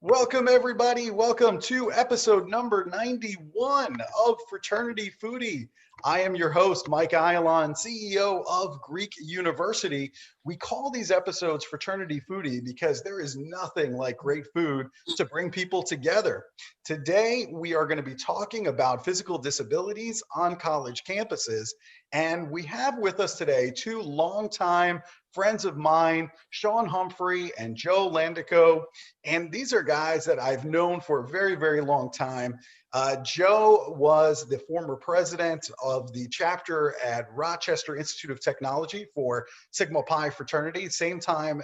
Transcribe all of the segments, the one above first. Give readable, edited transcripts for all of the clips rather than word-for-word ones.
Welcome, everybody. Welcome to episode number 91 of Fraternity Foodie. I am your host, Mike Ayalon, CEO of Greek University. We call these episodes Fraternity Foodie because there is nothing like great food to bring people together. Today, we are going to be talking about physical disabilities on college campuses. And we have with us today two longtime friends of mine, Shawn Humphrey and Joe Landicho. And these are guys that I've known for a very, very long time. Joe was the former president of the chapter at Rochester Institute of Technology for Sigma Pi fraternity, same time,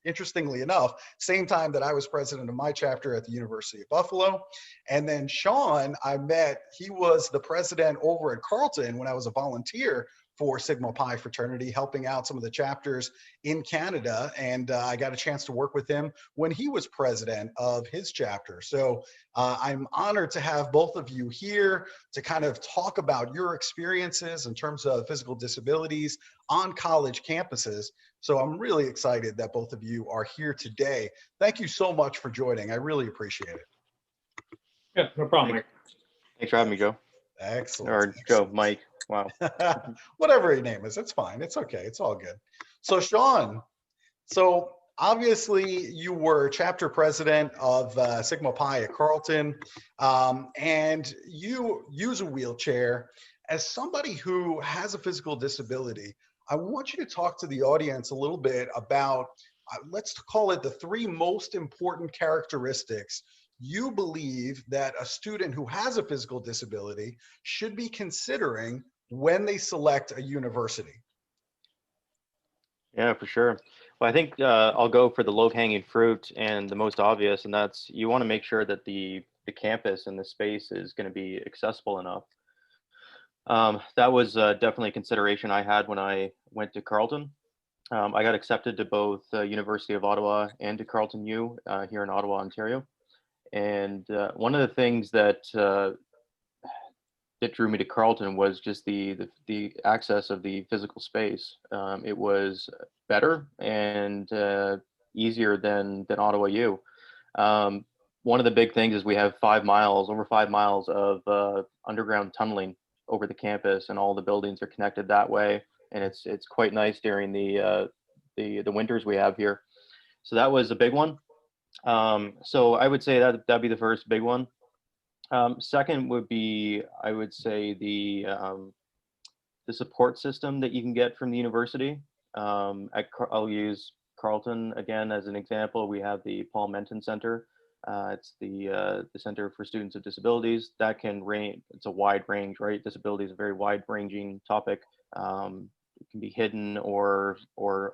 interestingly enough, same time that I was president of my chapter at the University of Buffalo. And then Shawn, I met, he was the president over at Carleton when I was a volunteer for Sigma Pi fraternity, helping out some of the chapters in Canada. And I got a chance to work with him when he was president of his chapter. So I'm honored to have both of you here to kind of talk about your experiences in terms of physical disabilities on college campuses. So I'm really excited that both of you are here today. Thank you so much for joining. I really appreciate it. Yeah, no problem, Mike. Thanks for having me, Joe. Excellent. Or excellent. Joe, Mike. Wow. Whatever your name is, it's fine. It's okay. It's all good. So Shawn, so obviously you were chapter president of Sigma Pi at Carleton, and you use a wheelchair. As somebody who has a physical disability, I want you to talk to the audience a little bit about, let's call it the three most important characteristics you believe that a student who has a physical disability should be considering when they select a university. Yeah, for sure. Well, I think I'll go for the low-hanging fruit and the most obvious, and that's you want to make sure that the campus and the space is going to be accessible enough. That was definitely a consideration I had when I went to Carleton. I got accepted to both University of Ottawa and to Carleton U here in Ottawa, Ontario. And one of the things that drew me to Carleton was just the access of the physical space. It was better and easier than Ottawa U. One of the big things is we have over 5 miles of underground tunneling over the campus, and all the buildings are connected that way. And it's quite nice during the winters we have here. So that was a big one. So I would say that'd be the first big one. Second would be, I would say, the support system that you can get from the university. I'll use Carleton again as an example. We have the Paul Menton Center. It's the Center for Students with Disabilities. That can range. It's a wide range, right? Disability is a very wide-ranging topic. It can be hidden or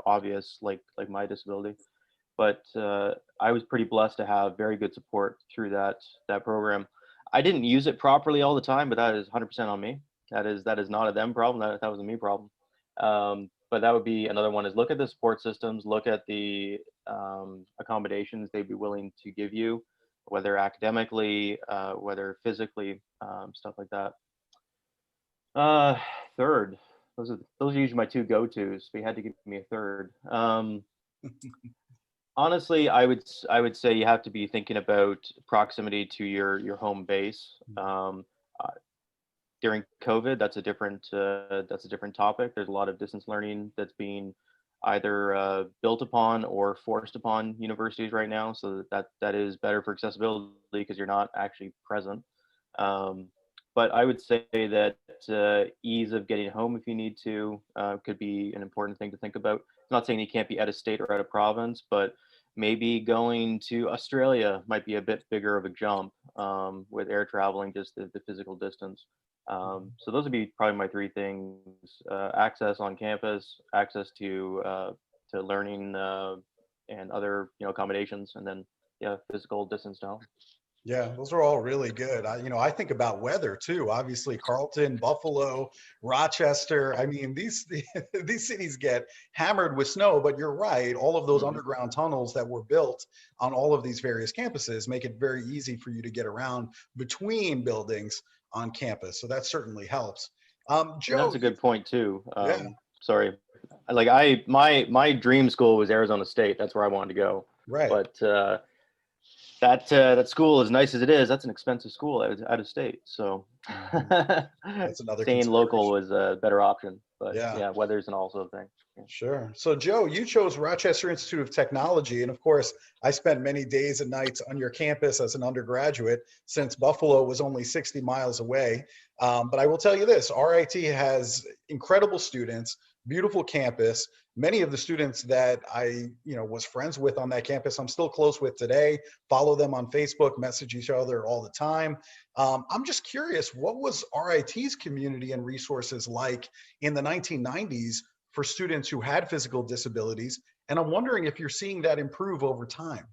obvious, like my disability. But I was pretty blessed to have very good support through that program. I didn't use it properly all the time, but that is 100% on me. That is not a them problem. That was a me problem. But that would be another one: is look at the support systems, look at the accommodations they'd be willing to give you, whether academically, whether physically, stuff like that. Third, those are usually my two go-tos. But you had to give me a third. Honestly, I would say you have to be thinking about proximity to your home base. During COVID, that's a different topic. There's a lot of distance learning that's being either built upon or forced upon universities right now. So that is better for accessibility because you're not actually present. But I would say that ease of getting home if you need to could be an important thing to think about. I'm not saying you can't be out of state or out of province, but maybe going to Australia might be a bit bigger of a jump with air traveling, just the physical distance. So those would be probably my three things: access on campus, access to learning and other accommodations, and then physical distance to home. Yeah, those are all really good. I think about weather too. Obviously, Carleton, Buffalo, Rochester. I mean, these these cities get hammered with snow, but you're right. All of those Hmm. underground tunnels that were built on all of these various campuses make it very easy for you to get around between buildings on campus. So that certainly helps. And that's Joe, a good point too. yeah, Sorry, like my dream school was Arizona State. That's where I wanted to go. right. But that school, as nice as it is, that's an expensive school out of state. So Mhm. That's another staying local consideration. was a better option. But Yeah. yeah, weather's an also thing. Yeah. Sure. So, Joe, you chose Rochester Institute of Technology. And of course, I spent many days and nights on your campus as an undergraduate since Buffalo was only 60 miles away. But I will tell you this, RIT has incredible students, beautiful campus. Many of the students that I was friends with on that campus, I'm still close with today, follow them on Facebook, message each other all the time. I'm just curious, what was RIT's community and resources like in the 1990s for students who had physical disabilities? And I'm wondering if you're seeing that improve over time.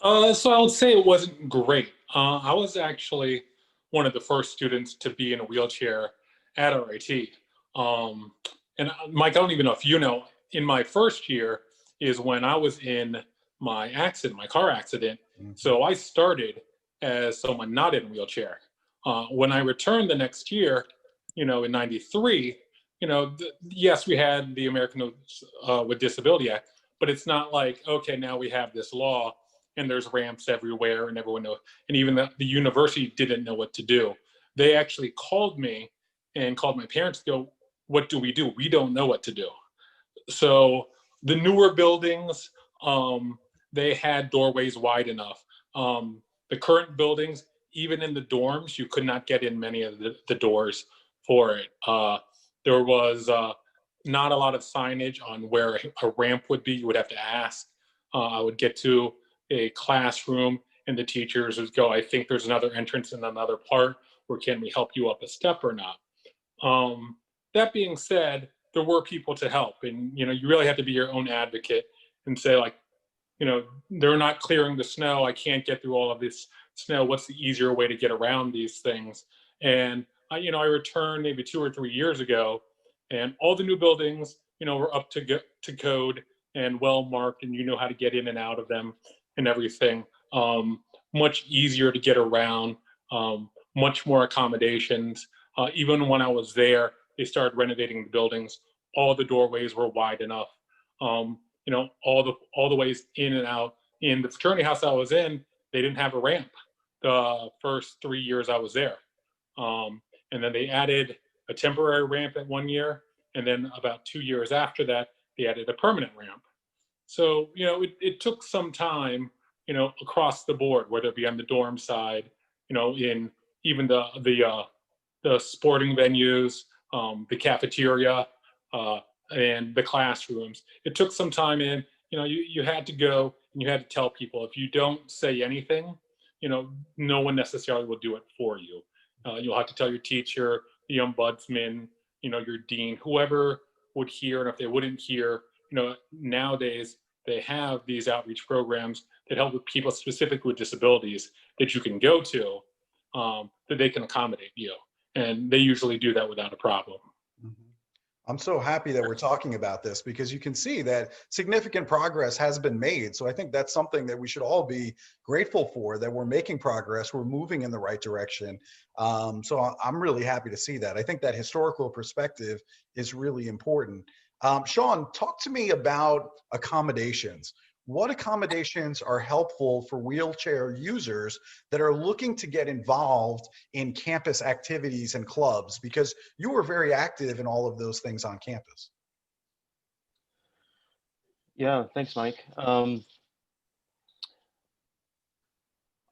So I would say it wasn't great. I was actually one of the first students to be in a wheelchair at RIT. Um, and Mike, I don't even know if you know, in my first year is when I was in my accident, my car accident. Mhm. So I started as someone not in a wheelchair. When I returned the next year, in '93, yes, we had the American with Disability Act, but it's not like, okay, now we have this law and there's ramps everywhere and everyone knows. And even the university didn't know what to do. They actually called me and called my parents to go, what do? We don't know what to do. So the newer buildings, they had doorways wide enough. The current buildings, even in the dorms, you could not get in many of the doors for it. There was not a lot of signage on where a ramp would be. You would have to ask. I would get to a classroom and the teachers would go, I think there's another entrance in another part, or can we help you up a step or not? Um, that being said, there were people to help, and you really have to be your own advocate and say like, they're not clearing the snow. I can't get through all of this snow. What's the easier way to get around these things? And I returned maybe 2 or 3 years ago, and all the new buildings, were up to code and well marked, and you know how to get in and out of them and everything. Much easier to get around. Much more accommodations. Even when I was there, they started renovating the buildings. All the doorways were wide enough. All the ways in and out. In the fraternity house I was in, they didn't have a ramp the first 3 years I was there. And then they added a temporary ramp at 1 year, and then about 2 years after that, they added a permanent ramp. So it took some time, across the board, whether it be on the dorm side, in even the sporting venues, the cafeteria, uh, and the classrooms. It took some time in. You had to go and you had to tell people if you don't say anything, no one necessarily will do it for you. You'll have to tell your teacher, the ombudsman, your dean, whoever would hear. And if they wouldn't hear, nowadays they have these outreach programs that help with people specifically with disabilities that you can go to, that they can accommodate you. And they usually do that without a problem. Mhm. I'm so happy that we're talking about this because you can see that significant progress has been made. So I think that's something that we should all be grateful for, that we're making progress, we're moving in the right direction. I'm really happy to see that. I think that historical perspective is really important. Shawn, talk to me about accommodations. What accommodations are helpful for wheelchair users that are looking to get involved in campus activities and clubs? Because you were very active in all of those things on campus. Yeah, thanks, Mike.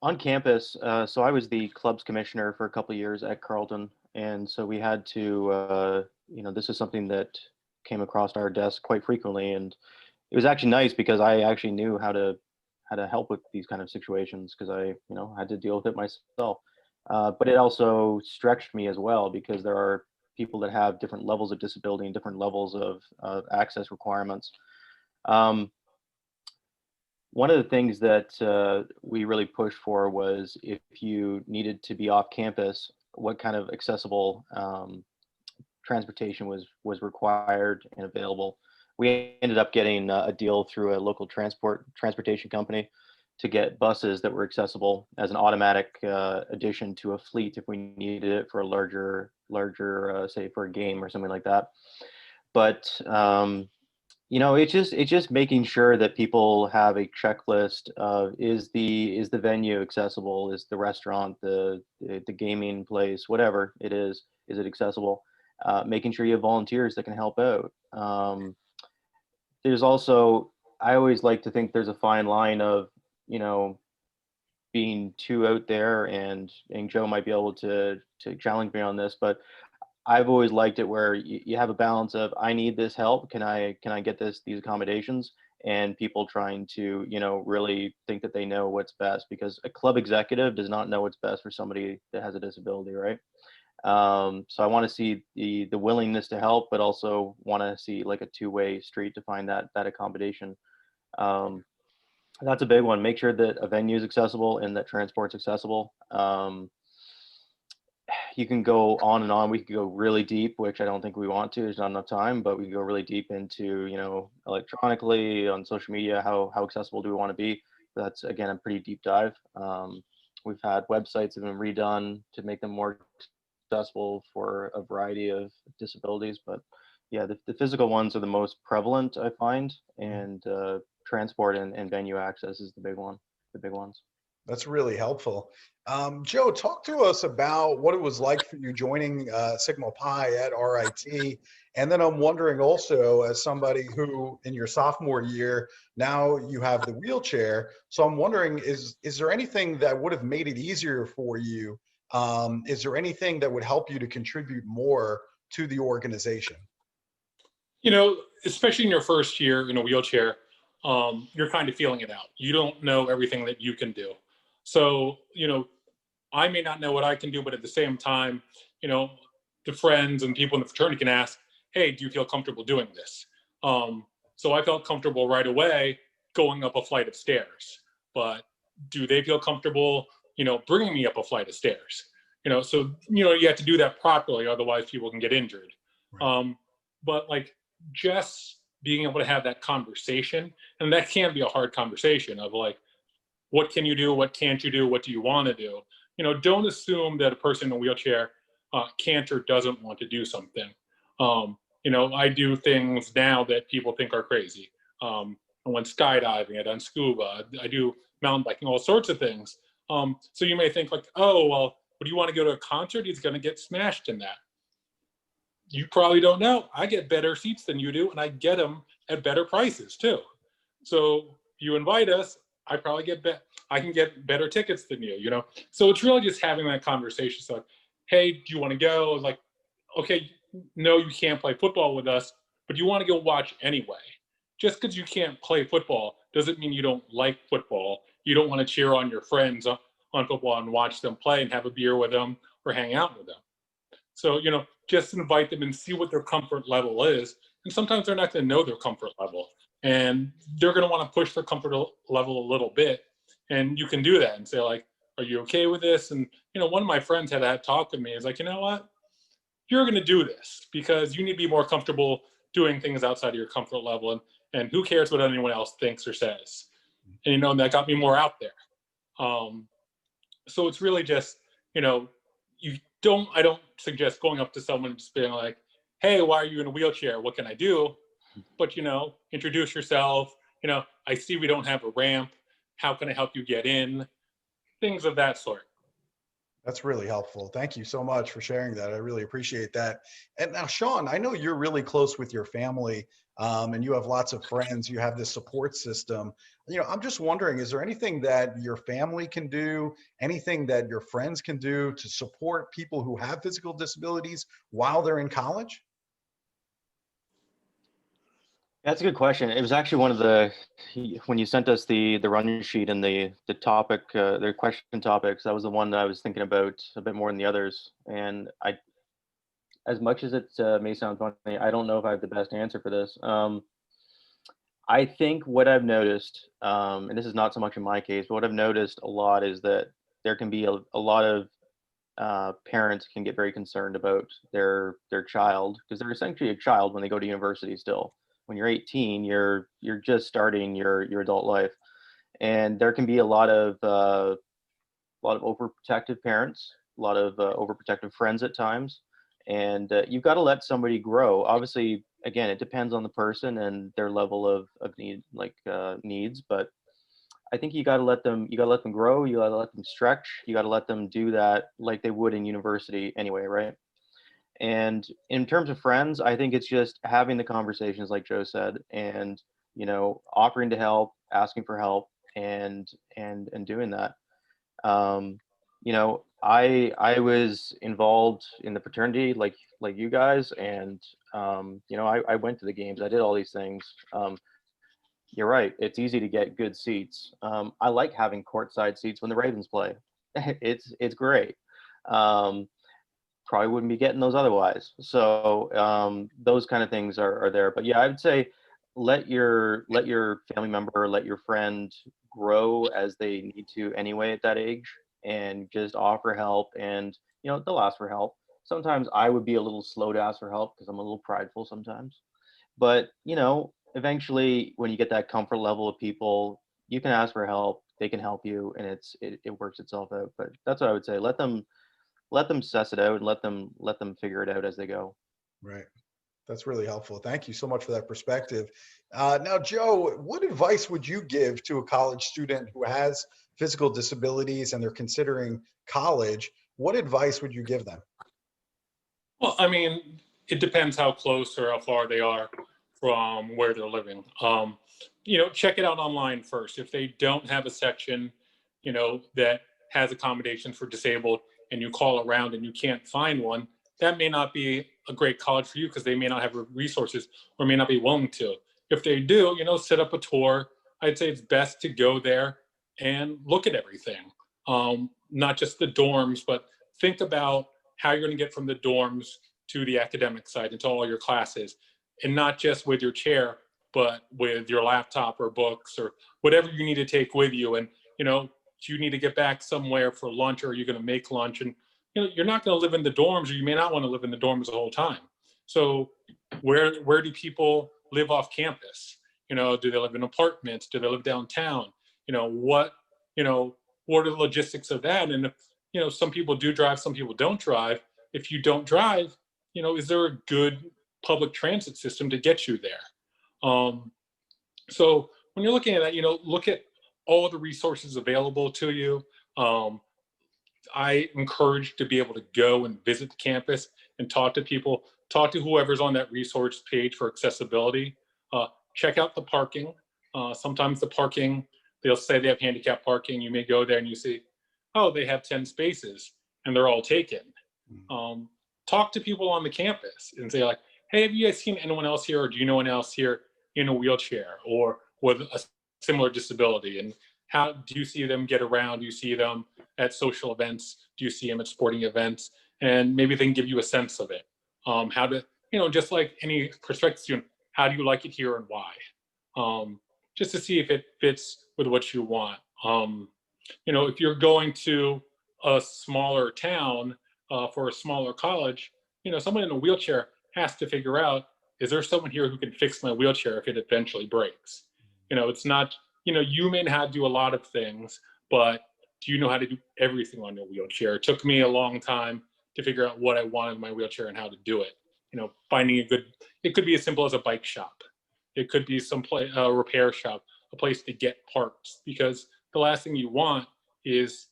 On campus, so I was the clubs commissioner for a couple of years at Carleton, and so we had to, this is something that came across our desk quite frequently, and it was actually nice because I actually knew how to help with these kind of situations because I, had to deal with it myself. But it also stretched me as well because there are people that have different levels of disability and different levels of access requirements. Um, one of the things that we really pushed for was if you needed to be off campus, what kind of accessible transportation was required and available. We ended up getting a deal through a local transportation company to get buses that were accessible as an automatic addition to a fleet if we needed it for a larger say for a game or something like that. But it's just making sure that people have a checklist of is the venue accessible, is the restaurant, the gaming place, whatever it is it accessible? Making sure you have volunteers that can help out. There's also, I always like to think there's a fine line of, being too out there, and Joe might be able to challenge me on this, but I've always liked it where you have a balance of, I need this help. Can I get these accommodations? And people trying to, really think that they know what's best, because a club executive does not know what's best for somebody that has a disability, right? So I want to see the willingness to help, but also want to see like a two-way street to find that accommodation. That's a big one. Make sure that a venue is accessible and that transport's accessible. You can go on and on. We could go really deep, which I don't think we want to. There's not enough time, but we can go really deep into, electronically on social media. How accessible do we want to be? That's again a pretty deep dive. We've had websites that have been redone to make them more accessible for a variety of disabilities, but yeah, the physical ones are the most prevalent, I find, and transport and venue access is the big ones. That's really helpful. Joe, talk to us about what it was like for you joining Sigma Pi at RIT. And then I'm wondering also, as somebody who in your sophomore year, now you have the wheelchair. So I'm wondering, is there anything that would have made it easier for you? Is there anything that would help you to contribute more to the organization? Especially in your first year in a wheelchair, you're kind of feeling it out. You don't know everything that you can do. So, I may not know what I can do, but at the same time, the friends and people in the fraternity can ask, hey, do you feel comfortable doing this? So I felt comfortable right away going up a flight of stairs, but do they feel comfortable, bringing me up a flight of stairs? So, you have to do that properly, otherwise people can get injured. Right. But like just being able to have that conversation, and that can be a hard conversation of like, what can you do? What can't you do? What do you want to do? Don't assume that a person in a wheelchair can't or doesn't want to do something. I do things now that people think are crazy. I went skydiving, I done scuba, I do mountain biking, all sorts of things. So you may think like, oh, well, would you want to go to a concert? He's going to get smashed in that. You probably don't know. I get better seats than you do, and I get them at better prices too. So you invite us, I probably I can get better tickets than you, So it's really just having that conversation. So, hey, do you want to go? Like, okay, no, you can't play football with us, but you want to go watch anyway. Just because you can't play football doesn't mean you don't like football. You don't want to cheer on your friends on football and watch them play and have a beer with them or hang out with them. So, just invite them and see what their comfort level is. And sometimes they're not going to know their comfort level. And they're going to want to push their comfort level a little bit. And you can do that and say, like, are you okay with this? And, one of my friends had that talk with me. Is like, you know what? You're going to do this because you need to be more comfortable doing things outside of your comfort level. And who cares what anyone else thinks or says? And, and that got me more out there. So it's really just, I don't suggest going up to someone and just being like, hey, why are you in a wheelchair? What can I do? But, introduce yourself. I see we don't have a ramp. How can I help you get in? Things of that sort. That's really helpful. Thank you so much for sharing that. I really appreciate that. And now, Shawn, I know you're really close with your family, and you have lots of friends. You have this support system. I'm just wondering, is there anything that your family can do, anything that your friends can do to support people who have physical disabilities while they're in college? That's a good question. It was actually one of when you sent us the run sheet and the topic, the question topics, that was the one that I was thinking about a bit more than the others. And as much as it may sound funny, I don't know if I have the best answer for this. I think what I've noticed, and this is not so much in my case, but what I've noticed a lot is that there can be a lot of parents can get very concerned about their child, because they're essentially a child when they go to university still. When you're 18, you're just starting your adult life, and there can be a lot of overprotective parents, a lot of overprotective friends at times, and you've got to let somebody grow. Obviously, again, it depends on the person and their level of need, needs, but I think you got to let them grow. You got to let them stretch. You got to let them do that like they would in university anyway, right? And in terms of friends, I think it's just having the conversations like Joe said, and offering to help, asking for help, and doing that. I was involved in the fraternity like you guys, and I went to the games. I did all these things. You're right. It's easy to get good seats. I like having courtside seats when the Ravens play. It's great. Um, Probably wouldn't be getting those otherwise. So those kind of things are there. But yeah, I would say let your family member, let your friend grow as they need to anyway at that age, and just offer help. And they'll ask for help. Sometimes I would be a little slow to ask for help because I'm a little prideful sometimes. But eventually, when you get that comfort level of people, you can ask for help. They can help you, and it works itself out. But that's what I would say. Let them suss it out, and let them figure it out as they go. Right. That's really helpful. Thank you so much for that perspective. Now, Joe, what advice would you give to a college student who has physical disabilities and they're considering college? What advice would you give them? Well, I mean, it depends how close or how far they are from where they're living. Check it out online first. If they don't have a section, that has accommodations for disabled, and you call around and you can't find one, that may not be a great college for you because they may not have resources or may not be willing to. If they do, set up a tour. I'd say it's best to go there and look at everything, not just the dorms, but think about how you're going to get from the dorms to the academic side and to all your classes, and not just with your chair, but with your laptop or books or whatever you need to take with you. And do you need to get back somewhere for lunch, or are you going to make lunch? And you're not going to live in the dorms, or you may not want to live in the dorms the whole time. So where do people live off campus? Do they live in apartments? Do they live downtown? What what are the logistics of that? And if some people do drive, some people don't drive. If you don't drive, is there a good public transit system to get you there? So when you're looking at that, look at all the resources available to you. I encourage to be able to go and visit the campus and talk to people, talk to whoever's on that resource page for accessibility. Check out the parking. Sometimes the parking, they'll say they have handicap parking. You may go there and you see, oh, they have 10 spaces and they're all taken. Talk to people on the campus and say like, hey, have you guys seen anyone else here, or do you know anyone else here in a wheelchair or with a similar disability? And how do you see them get around? Do you see them at social events? Do you see them at sporting events? And maybe they can give you a sense of it. How to, just like any prospective student, how do you like it here and why? Just to see if it fits with what you want. If you're going to a smaller town for a smaller college, someone in a wheelchair has to figure out, is there someone here who can fix my wheelchair if it eventually breaks? It's not, you may know how to do a lot of things, but do you know how to do everything on your wheelchair? It took me a long time to figure out what I wanted in my wheelchair and how to do it. Finding it could be as simple as a bike shop. It could be some repair shop, a place to get parts, because the last thing you want is,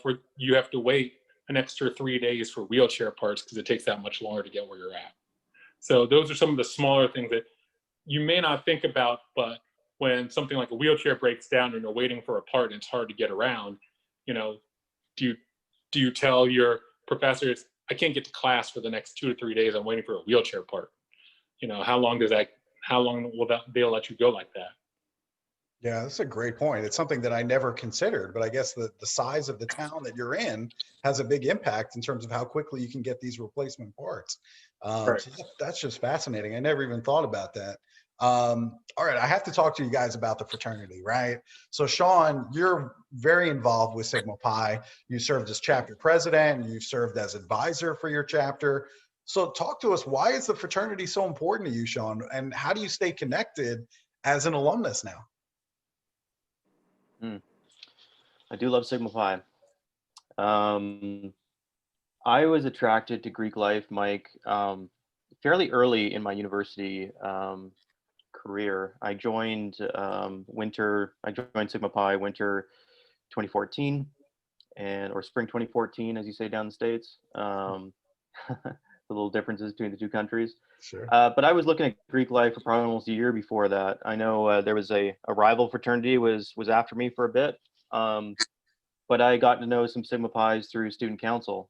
for you have to wait an extra 3 days for wheelchair parts because it takes that much longer to get where you're at. So those are some of the smaller things that you may not think about, but when something like a wheelchair breaks down and you're waiting for a part and it's hard to get around, do you tell your professors, I can't get to class for the next 2 to 3 days, I'm waiting for a wheelchair part? How long will they'll let you go like that? Yeah, that's a great point. It's something that I never considered, but I guess the size of the town that you're in has a big impact in terms of how quickly you can get these replacement parts. Right. So that's just fascinating. I never even thought about that. All right, I have to talk to you guys about the fraternity, right? So Shawn, you're very involved with Sigma Pi. You served as chapter president, you've served as advisor for your chapter. So talk to us, why is the fraternity so important to you, Shawn? And how do you stay connected as an alumnus now? I do love Sigma Pi. I was attracted to Greek life, Mike, fairly early in my university career. I joined Sigma Pi winter 2014, or spring 2014, as you say down the States. The little differences between the two countries. Sure. But I was looking at Greek life for probably almost a year before that. I know there was a rival fraternity was after me for a bit. But I got to know some Sigma Pi's through student council.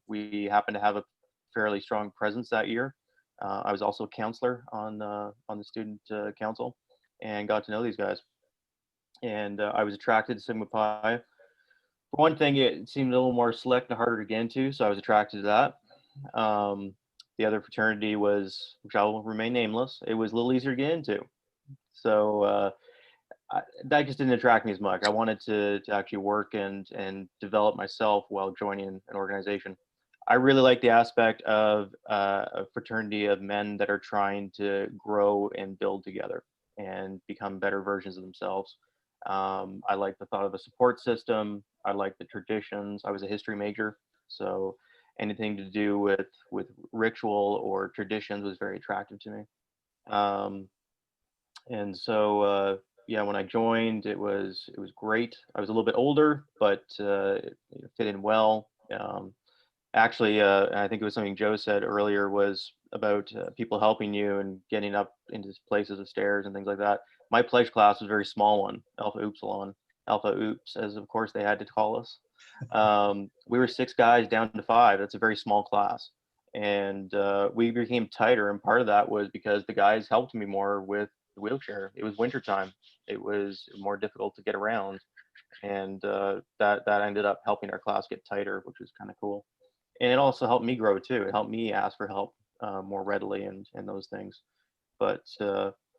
We happened to have a fairly strong presence that year. I was also a counselor on the student council, and got to know these guys. And I was attracted to Sigma Pi. For one thing, it seemed a little more select and harder to get into, so I was attracted to that. The other fraternity was, which I will remain nameless, it was a little easier to get into. So that just didn't attract me as much. I wanted to actually work and develop myself while joining an organization. I really like the aspect of a fraternity of men that are trying to grow and build together and become better versions of themselves. I like the thought of a support system. I like the traditions. I was a history major, so anything to do with ritual or traditions was very attractive to me. And so yeah, when I joined, it was great. I was a little bit older, but it fit in well. Actually, I think it was something Joe said earlier, was about people helping you and getting up into places of stairs and things like that. My pledge class was a very small one, Alpha Upsilon, Alpha Oops, as of course they had to call us. We were 6 guys down to 5. That's a very small class. And we became tighter. And part of that was because the guys helped me more with the wheelchair. It was wintertime. It was more difficult to get around. And that ended up helping our class get tighter, which was kind of cool. And it also helped me grow too. It helped me ask for help more readily and those things. But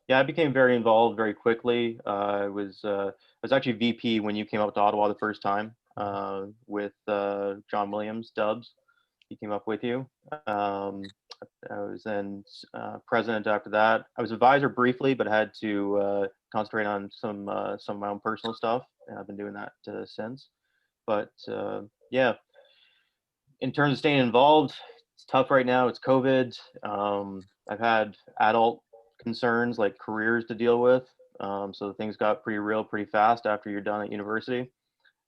yeah, I became very involved very quickly. I was actually VP when you came up to Ottawa the first time with John Williams, Dubs. He came up with you. I was then president after that. I was advisor briefly, but had to concentrate on some of my own personal stuff, and I've been doing that since. But yeah, in terms of staying involved, it's tough right now. It's COVID. I've had adult concerns like careers to deal with. So things got pretty real pretty fast after you're done at university.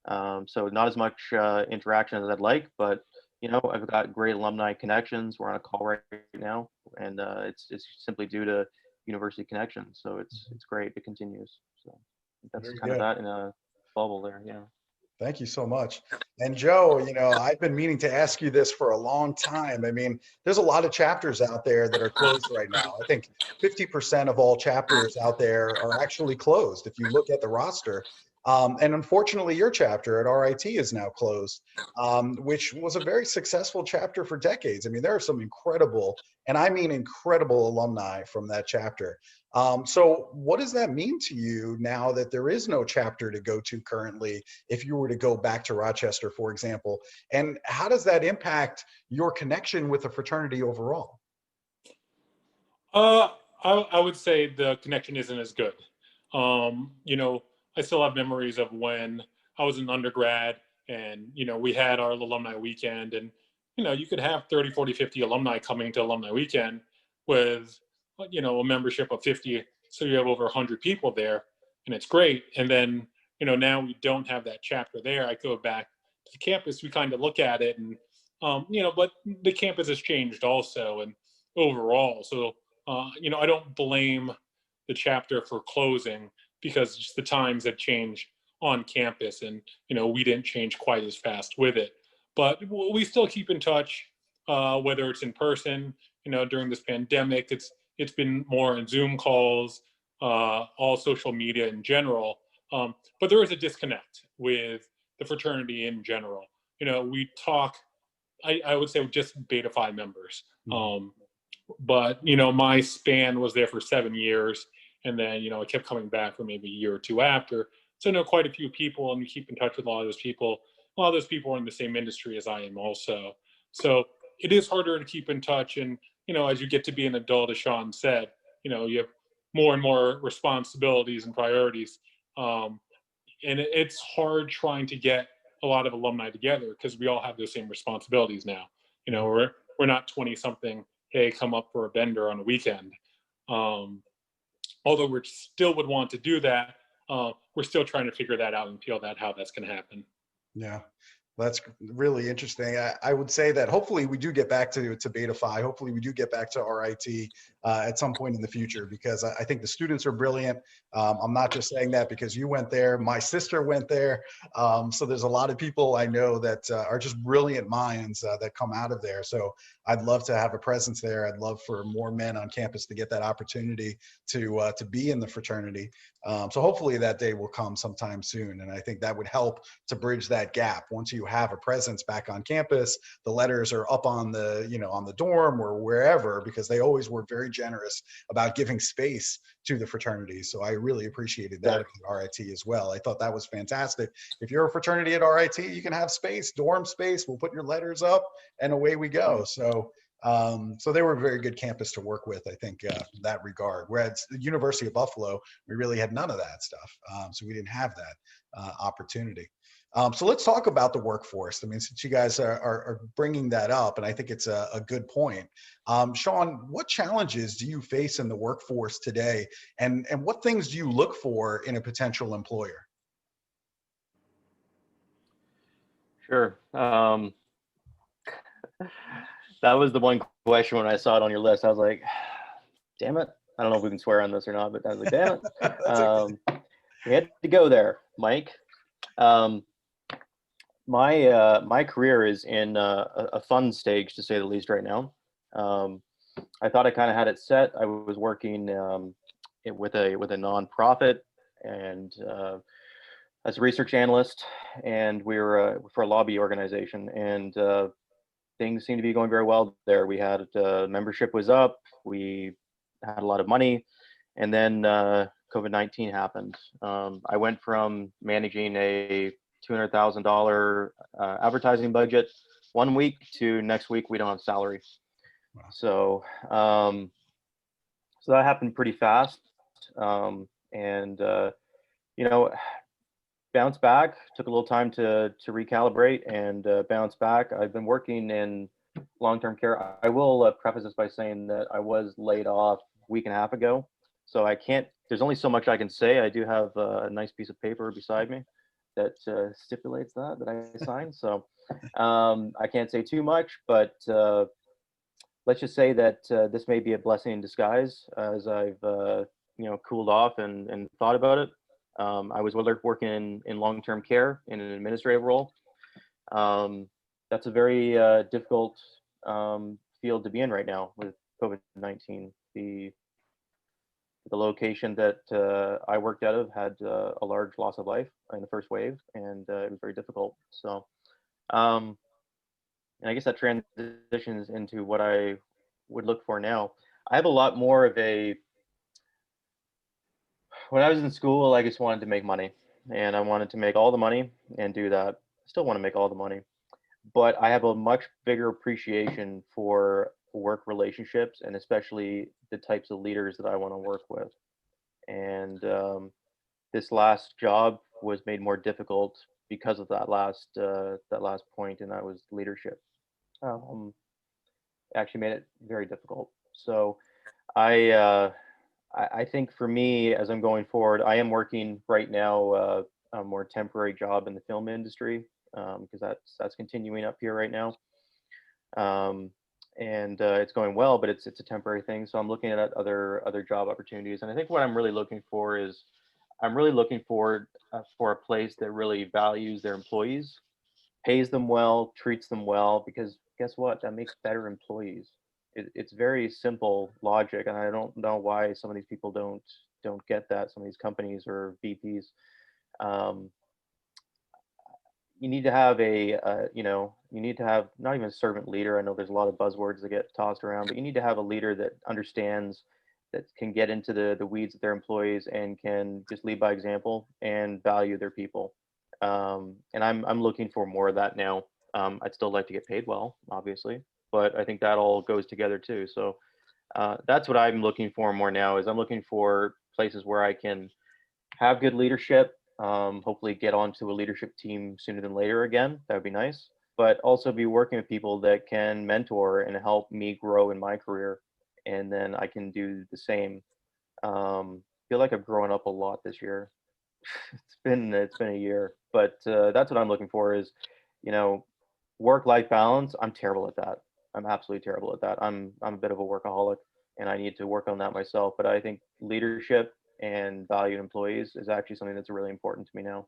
So not as much interaction as I'd like, but you know, I've got great alumni connections. We're on a call right now, and it's simply due to university connections. So it's great. It continues. So that's Very kind of good. that in a bubble there. Yeah. Thank you so much. And Joe, you know, I've been meaning to ask you this for a long time. I mean, there's a lot of chapters out there that are closed right now. I think 50% of all chapters out there are actually closed if you look at the roster. And unfortunately, your chapter at RIT is now closed, which was a very successful chapter for decades. I mean, there are some incredible, and I mean incredible, alumni from that chapter. So what does that mean to you now that there is no chapter to go to currently, if you were to go back to Rochester, for example? And how does that impact your connection with the fraternity overall? I would say the connection isn't as good. You know, I still have memories of when I was an undergrad and, you know, we had our alumni weekend, and, you know, you could have 30, 40, 50 alumni coming to alumni weekend with, you know, a membership of 50. So you have over 100 people there, and it's great. And then, you know, now we don't have that chapter there. I go back to the campus, we kind of look at it, and, you know, but the campus has changed also and overall. So, you know, I don't blame the chapter for closing, because just the times have changed on campus, and you know, we didn't change quite as fast with it. But we still keep in touch, whether it's in person. You know, during this pandemic, it's been more in Zoom calls, all social media in general. But there is a disconnect with the fraternity in general. You know, we talk. I would say just Beta Phi members. But, my span was there for 7 years. And then, I kept coming back for maybe a year or two after. So I know quite a few people, and we keep in touch with a lot of those people. A lot of those people are in the same industry as I am also. So it is harder to keep in touch. And, as you get to be an adult, as Shawn said, you have more and more responsibilities and priorities. And it's hard trying to get a lot of alumni together because we all have those same responsibilities now. We're not 20 something, hey, come up for a bender on a weekend. Although we still would want to do that, we're still trying to figure that out and feel that how that's going to happen. Yeah. That's really interesting. I would say that hopefully we do get back to Beta Phi. Hopefully we do get back to RIT at some point in the future, because I think the students are brilliant. I'm not just saying that because you went there. My sister went there. So there's a lot of people I know that are just brilliant minds that come out of there. So I'd love to have a presence there. I'd love for more men on campus to get that opportunity to be in the fraternity. So hopefully that day will come sometime soon. And I think that would help to bridge that gap. Once you have a presence back on campus, the letters are up on the, on the dorm or wherever, because they always were very generous about giving space to the fraternities. So I really appreciated that at RIT as well. I thought that was fantastic. If you're a fraternity at RIT, you can have space, dorm space. We'll put your letters up and away we go. So they were a very good campus to work with, I think, in that regard. Whereas the University of Buffalo, we really had none of that stuff. So we didn't have that opportunity. So let's talk about the workforce. I mean, since you guys are bringing that up, and I think it's a good point. Shawn, what challenges do you face in the workforce today? And what things do you look for in a potential employer? Sure. That was the one question when I saw it on your list. I was like, damn it. I don't know if we can swear on this or not, but I was like, damn it. Okay. We had to go there, Mike. My career is in a fun stage, to say the least, right now. I thought I kind of had it set. I was working with a nonprofit and as a research analyst, and we were for a lobby organization, and things seemed to be going very well there. We had membership was up, we had a lot of money, and then COVID-19 happened. I went from managing a $200,000 advertising budget one week to next week we don't have salary. Wow. So that happened pretty fast, and bounce back. Took a little time to recalibrate and bounce back. I've been working in long-term care. I will preface this by saying that I was laid off a week and a half ago, so I can't. There's only so much I can say. I do have a nice piece of paper beside me that stipulates that I signed. So I can't say too much, but let's just say that this may be a blessing in disguise as I've cooled off and thought about it. I was working in long-term care in an administrative role. That's a very difficult field to be in right now with COVID-19. The location that I worked out of had a large loss of life in the first wave, and it was very difficult. So, and I guess that transitions into what I would look for now. I have a lot more of when I was in school, I just wanted to make money, and I wanted to make all the money and do that. I still want to make all the money, but I have a much bigger appreciation for work relationships, and especially the types of leaders that I want to work with. And this last job was made more difficult because of that last point, and that was leadership. Actually made it very difficult. So I think for me, as I'm going forward, I am working right now a more temporary job in the film industry because that's continuing up here right now. And it's going well, but it's a temporary thing. So I'm looking at other job opportunities, and I think what I'm really looking for is for a place that really values their employees, pays them well, treats them well, because guess what? That makes better employees. It's very simple logic, and I don't know why some of these people don't get that. Some of these companies or VPs. you need to have you need to have not even a servant leader. I know there's a lot of buzzwords that get tossed around, but you need to have a leader that understands, that can get into the weeds of their employees and can just lead by example and value their people. And I'm looking for more of that now. I'd still like to get paid well, obviously, but I think that all goes together too. So that's what I'm looking for more now. Is I'm looking for places where I can have good leadership. Hopefully get onto a leadership team sooner than later again. That would be nice. But also be working with people that can mentor and help me grow in my career. And then I can do the same. Feel like I've grown up a lot this year. It's been a year, but that's what I'm looking for is, you know, work-life balance. I'm terrible at that. I'm absolutely terrible at that. I'm a bit of a workaholic, and I need to work on that myself. But I think leadership and valued employees is actually something that's really important to me now.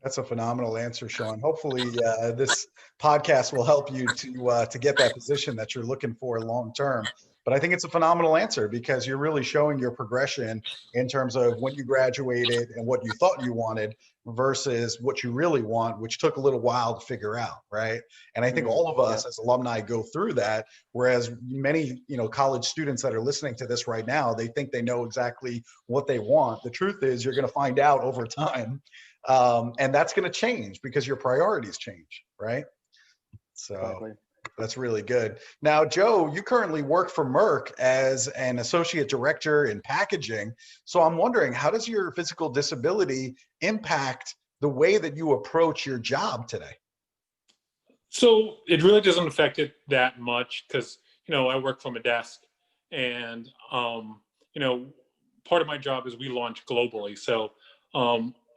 That's a phenomenal answer, Shawn. Hopefully, this podcast will help you to get that position that you're looking for long term. But I think it's a phenomenal answer because you're really showing your progression in terms of when you graduated and what you thought you wanted versus what you really want, which took a little while to figure out, right? And I think all of us as alumni go through that, whereas many, college students that are listening to this right now, they think they know exactly what they want. The truth is you're going to find out over time. And that's going to change because your priorities change, right? So Exactly. that's really good. Now, Joe, you currently work for Merck as an associate director in packaging. So I'm wondering, how does your physical disability impact the way that you approach your job today? So it really doesn't affect it that much because, I work from a desk and, part of my job is we launch globally. So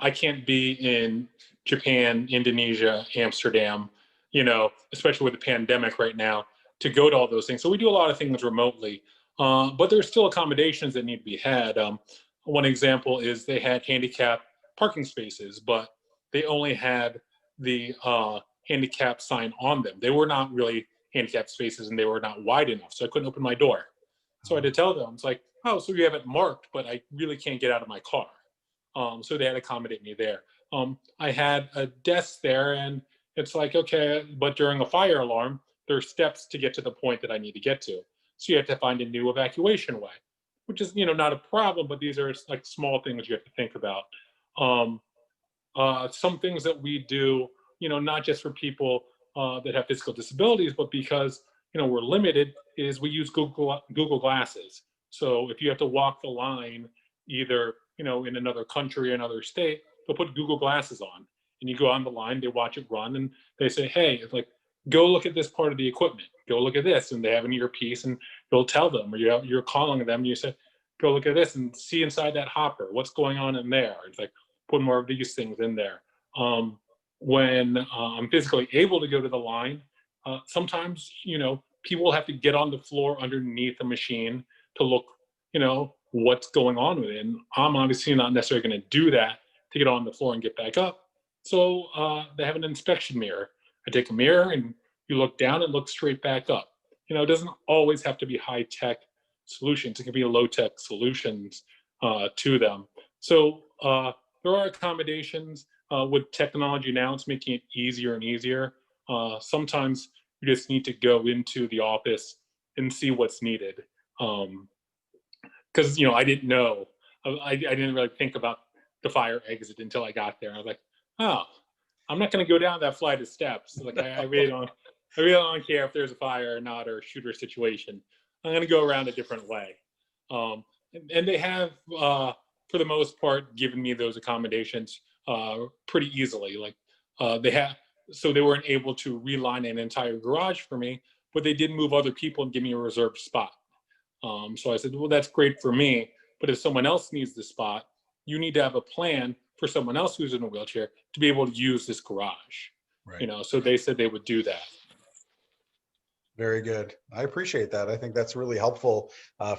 I can't be in Japan, Indonesia, Amsterdam, especially with the pandemic right now, to go to all those things. So we do a lot of things remotely, but there's still accommodations that need to be had. One example is they had handicap parking spaces, but they only had the handicap sign on them. They were not really handicap spaces and they were not wide enough. So I couldn't open my door. So I had to tell them, it's like, oh, so you have it marked, but I really can't get out of my car. So they had to accommodate me there. I had a desk there and it's like, okay, but during a fire alarm, there are steps to get to the point that I need to get to. So you have to find a new evacuation way, which is, not a problem, but these are like small things you have to think about. Some things that we do, not just for people that have physical disabilities, but because, we're limited, is we use Google Glasses. So if you have to walk the line, either, in another country or another state, they'll put Google Glasses on and you go on the line, they watch it run and they say, hey, it's like, go look at this part of the equipment, go look at this. And they have an earpiece and you'll tell them, or you're calling them and you say, go look at this and see inside that hopper, what's going on in there. It's like, put more of these things in there. When I'm physically able to go to the line, sometimes, people have to get on the floor underneath the machine to look, what's going on with it. And I'm obviously not necessarily going to do that to get on the floor and get back up. So they have an inspection mirror. I take a mirror and you look down and look straight back up. It doesn't always have to be high-tech solutions. It can be low-tech solutions to them. So there are accommodations with technology now. It's making it easier and easier. Sometimes you just need to go into the office and see what's needed. Because I didn't know. I didn't really think about the fire exit until I got there. I was like, oh, I'm not going to go down that flight of steps. Like I really don't care if there's a fire or not, or a shooter situation. I'm going to go around a different way. And they have, for the most part, given me those accommodations pretty easily. Like so they weren't able to reline an entire garage for me, but they did move other people and give me a reserved spot. So I said, well, that's great for me, but if someone else needs the spot, you need to have a plan for someone else who's in a wheelchair to be able to use this garage. Right. So they said they would do that. Very good. I appreciate that. I think that's really helpful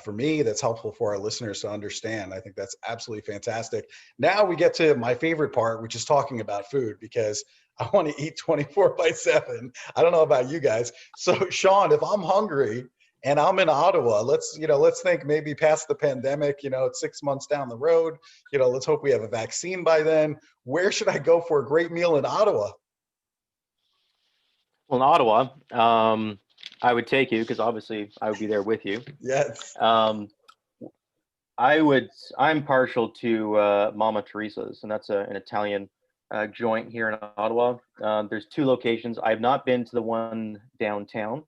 for me. That's helpful for our listeners to understand. I think that's absolutely fantastic. Now we get to my favorite part, which is talking about food, because I want to eat 24/7. I don't know about you guys. So Shawn, if I'm hungry and I'm in Ottawa, let's think maybe past the pandemic, it's 6 months down the road, let's hope we have a vaccine by then. Where should I go for a great meal in Ottawa? Well, in Ottawa, I would take you because obviously I would be there with you. Yes. I'm partial to Mama Teresa's, and that's an Italian joint here in Ottawa. There's two locations. I've not been to the one downtown,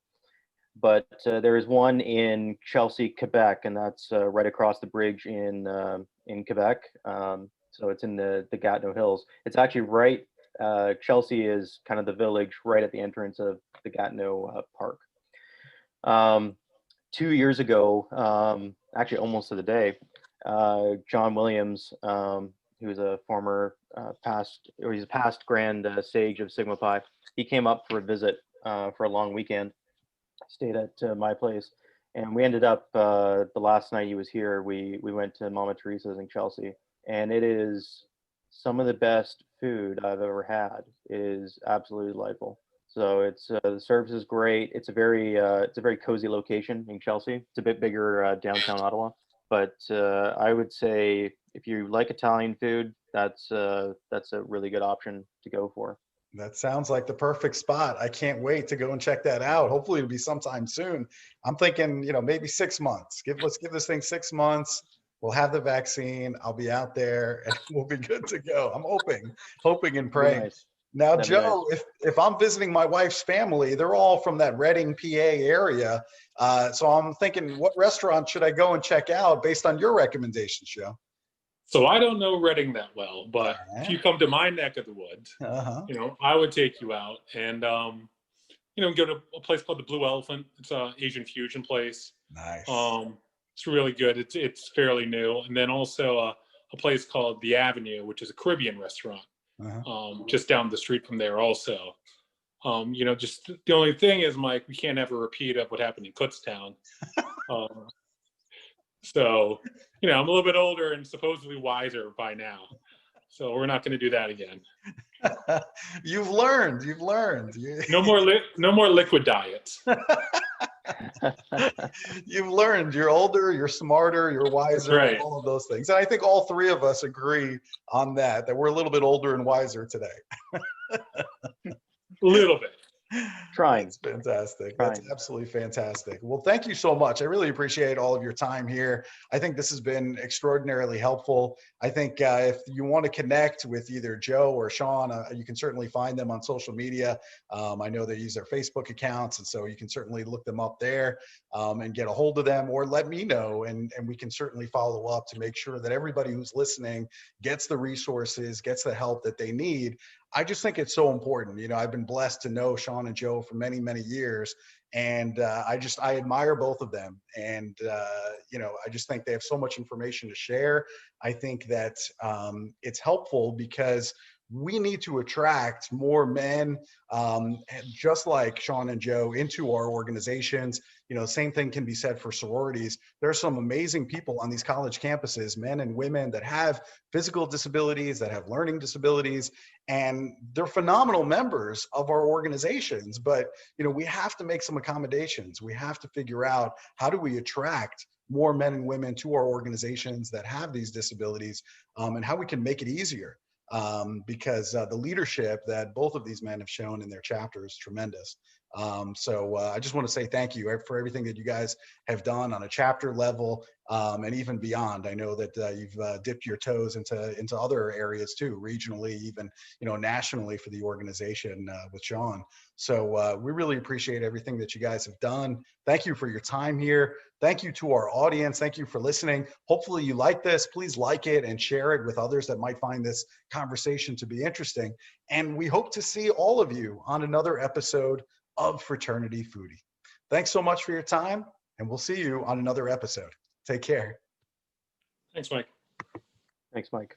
but there is one in Chelsea, Quebec, and that's right across the bridge in Quebec. So it's in the Gatineau Hills. It's actually right. Chelsea is kind of the village right at the entrance of the Gatineau Park. 2 years ago, actually almost to the day, John Williams, who is a former he's a past Grand Sage of Sigma Pi, he came up for a visit for a long weekend, stayed at my place, and we ended up the last night he was here, we went to Mama Teresa's in Chelsea, and it is some of the best food I've ever had. It is absolutely delightful. So it's the service is great. It's a very cozy location in Chelsea. It's a bit bigger downtown Ottawa, but I would say if you like Italian food, that's a really good option to go for. That sounds like the perfect spot. I can't wait to go and check that out. Hopefully it'll be sometime soon. I'm thinking, maybe 6 months. Let's give this thing 6 months. We'll have the vaccine. I'll be out there and we'll be good to go. I'm hoping and praying. Nice. Now, That'd Joe, nice. if I'm visiting my wife's family, they're all from that Reading, PA area. So I'm thinking, what restaurant should I go and check out based on your recommendations, Joe? So I don't know Reading that well, but if you come to my neck of the woods, I would take you out and, go to a place called the Blue Elephant. It's an Asian fusion place. Nice. It's really good. It's fairly new. And then also a place called The Avenue, which is a Caribbean restaurant, just down the street from there also. Just the only thing is, Mike, we can't have a repeat of what happened in Kutztown. So, I'm a little bit older and supposedly wiser by now. So we're not going to do that again. You've learned. No more liquid diets. You've learned. You're older, you're smarter, you're wiser, right. All of those things. And I think all three of us agree on that we're a little bit older and wiser today. A little bit. Trying. That's fantastic. That's absolutely fantastic. Well, thank you so much. I really appreciate all of your time here. I think this has been extraordinarily helpful. I think if you want to connect with either Joe or Shawn, you can certainly find them on social media. I know they use their Facebook accounts, and so you can certainly look them up there and get a hold of them, or let me know, and we can certainly follow up to make sure that everybody who's listening gets the resources, gets the help that they need. I just think it's so important. I've been blessed to know Shawn and Joe for many, many years. And I admire both of them. And, I just think they have so much information to share. I think that it's helpful because we need to attract more men, just like Shawn and Joe, into our organizations. Same thing can be said for sororities. There are some amazing people on these college campuses, men and women, that have physical disabilities, that have learning disabilities, and they're phenomenal members of our organizations. But, we have to make some accommodations. We have to figure out, how do we attract more men and women to our organizations that have these disabilities, and how we can make it easier. Because the leadership that both of these men have shown in their chapter is tremendous. So I just want to say thank you for everything that you guys have done on a chapter level, and even beyond. I know that you've dipped your toes into other areas too, regionally, even nationally, for the organization with Shawn. So we really appreciate everything that you guys have done. Thank you for your time here. Thank you to our audience. Thank you for listening. Hopefully you like this. Please like it and share it with others that might find this conversation to be interesting. And we hope to see all of you on another episode of Fraternity Foodie. Thanks so much for your time, and we'll see you on another episode. Take care. Thanks, Mike. Thanks, Mike.